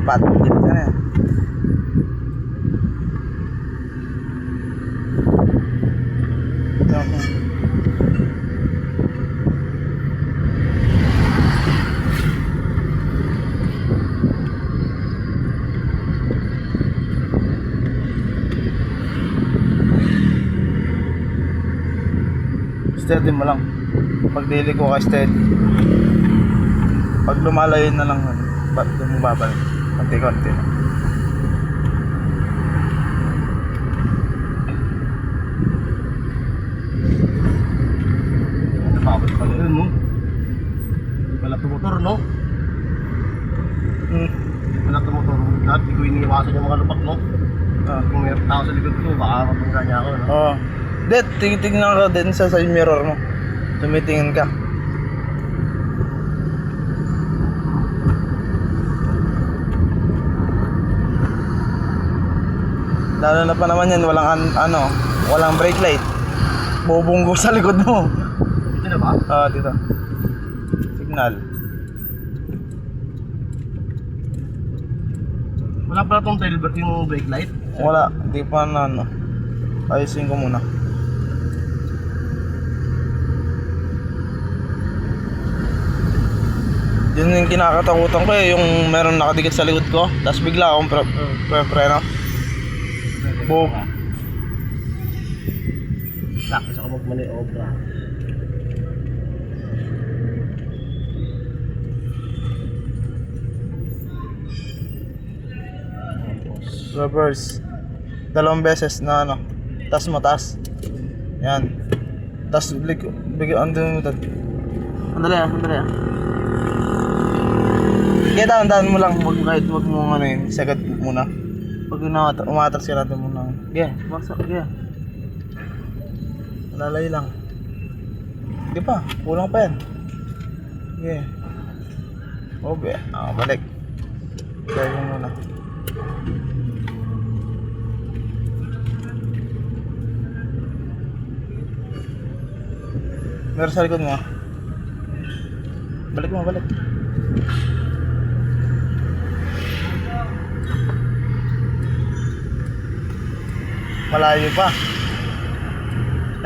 lipat ka na yan. Steady mo lang. Pag daily ko ka steady. Pag lumalayo na lang, ba't bumabalik? Konti-konti na. Napabot pa rin, no? Hindi pala tumutor, no? Hindi pala tumutor. Lahat, di ko iniiwasan yung mga lupak, no? Kung may tao sa likod ko, baka mabungga niya ako, no? Oo. Det, tingnan ka din sa side mirror mo. Tumitingin ka. Lalo na pa naman yan, walang brake light. Bubunggo sa likod mo. Dito na ba? Dito. Signal. Wala pala tong tailbird yung brake light? Wala, hindi pa na ayusin ko muna. Yun yung kinakatakutan ko yung meron nakadikit sa likod ko, tapos bigla akong preno. Boom. Sakit ako magmaniobra. Reverse. 2 beses na tas mataas. Yan. Tas bigyan andun mo dad. Andali ah. Kaya dahan mo lang, wag mo sagad muna. Pag umatras ka natin muna. Baksak, lalay lang. Hindi pa, kulang pa yan. Balik. Kaya mo muna. Meron sa likod mo. Balik. Malayo pa.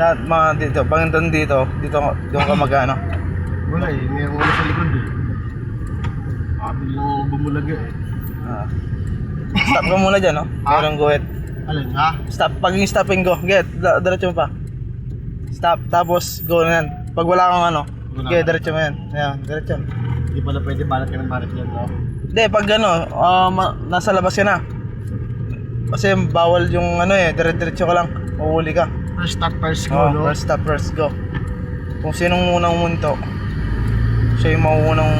Yan, mga dito, pangintan dito doon ka magano. Wala eh, may ulo sa likod eh. Bilang bumulag eh. Stop ka muna dyan, no? Merong guhit. Alin ha? Stop, pag yung stopping go, diretso mo pa. Stop, tapos go na yan. Pag wala kang diretso mo yan. Ayan, diretso. Hindi pala pwede balat ka ng balat yan, no? Hindi, pag nasa labas ka na. Kasi bawal yung diretso ka lang. Uhuli ka. First stop, first go, no? First stop, first go. Kung sinong unang umunto, siya yung mauunang